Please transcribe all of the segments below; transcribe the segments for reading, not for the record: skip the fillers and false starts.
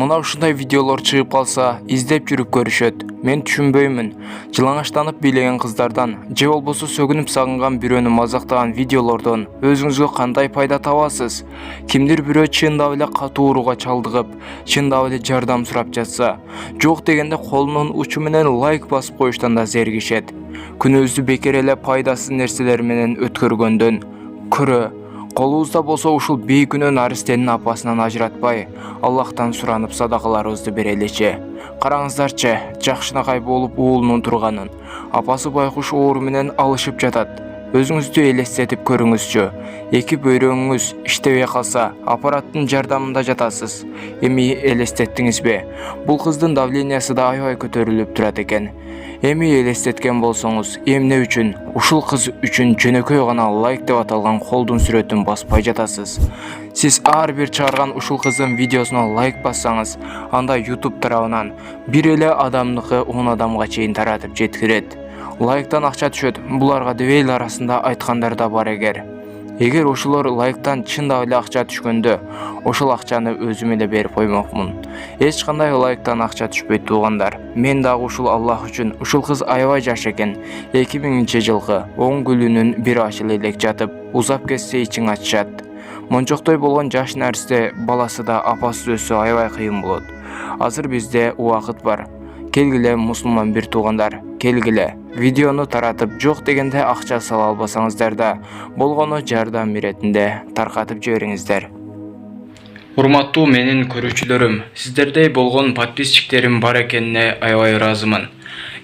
Мына ушундай видеолор чыгып калса, издеп жүрүп көрүшөт. Мен түшүнбөймүн. Жылаңаштанып бийлеген кыздардан, же болбосо сөгүнүп сагынган бирөөнү мазактаган видеолордон өзүңүзгө кандай пайда табасыз? Кимдир бирөө чындап эле катуу ооруга чалдыгып, чындап эле жардам сурап жатса, жок дегенде колунун учу менен лайк басып коюштан да зеригишет. Күнүбүздү бекер эле пайдасыз нерселер менен өткөргөндөн көрө, колубузда болсо ушул бейкүнөө наристенин апасынан ажыратпай, Аллахтан суранып садакаларыбызды береличи. Караңыздарчы, жакшынакай болуп уулунун турганын, апасы байкуш оору менен алышып жатат. Өзүңүздү элестетип көрүңүзчү. Эки бөйрөгүңүз иштебей калса, аппараттын жардамында жатасыз. Эми элестеттиңизби? Бул кыздын давлениясы да аябай көтөрүлүп турат экен. Эми элестеткен болсоңуз, эмне үчүн ушул кыз үчүн жөнөкөй гана лайк деп аталган колдун сүрөтүн баспай жатасыз? Сиз ар бир чыгарган ушул кыздын видеосуна лайк бассаңыз, анда YouTube тарабынан бир эле адамдыкы 10 адамга чейин таратып жеткирет. Лайктан акча түшөт. Буларга дебейл арасында айткандар да бар эгер. Эгер ошолор лайктан чындап эле акча түшкөндө, ошол акчаны өзүм эле берип коймокмун. Эч кандай лайктан акча түшпөйт туугандар. Мен дагы ушул Аллах үчүн, ушул кыз аябай жаш экен. 2000-жылкы 10 гүлүнүн бир ачылы элек жатып, узап кетсе ичиң ачышат. Мончоктой болгон жаш нәрсте баласы да апасыз өссө аябай кыйын болот. Азыр бизде убакыт бар. Келгиле мусулман бир туугандар, келгиле. Видеону таратып, жок дегенде акча сала албасаңыздар да, болгону жардам иретинде таркатып жибериңиздер. Урматтуу менин көрүүчүлөрүм, сиздердей болгон подписчиктерим бар экенине аябай ыраазымын.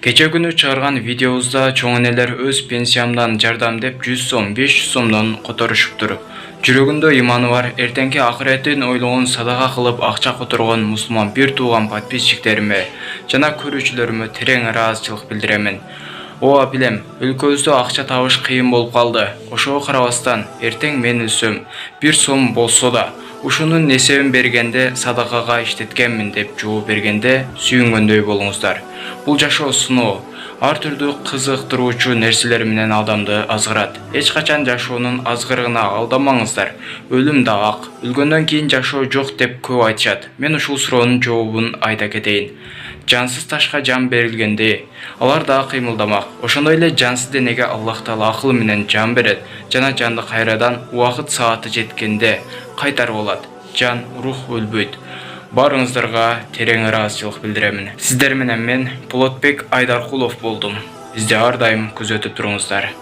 Кече күнү чыгарган видеобузда чоң энелер өз пенсиямдан жардам деп 100 сом, 500 сомдон которушуптур. Жүрөгүндө иманы бар, эртеңки акыретин ойлогон, садака кылып акча которгон мусулман бир тууган подписчиктериме жана көрүүчүлөрүмө терең ыраазычылык билдиремин. Ооба билем, өлкөбүздө акча табыш кыйын болуп калды. Ошого карабастан, эртең мен өлсөм, 1 сом болсо да, ушунун эсебин бергенде садакага иштеткенмин деп жооп бергенде сүйүнгөндөй болуңуздар. Бул жашоо сыноо, ар түрдүү кызыктыруучу нерселер менен адамды азгырат. Эч качан жашоонун азгырыгына алдамаңыздар. Өлүм да ак, өлгөндөн кийин жашоо жок деп көп айтышат. Мен ушул суроонун жообун айта кетейин. Жансыз ташка жан берилгенде, алар да кыймылдамак. Ошондой эле жансыз денеге Аллах Таала акыл менен жан берет, жана жанды кайрадан убакыт сааты жеткенде кайтарып алат. Жан, рух өлбөйт. Барыңыздарга терең ыраазычылык билдиремин. Сиздер менен мен Болотбек Айдаркулов болдум. Бизди ар дайым күзөтүп туруңуздар.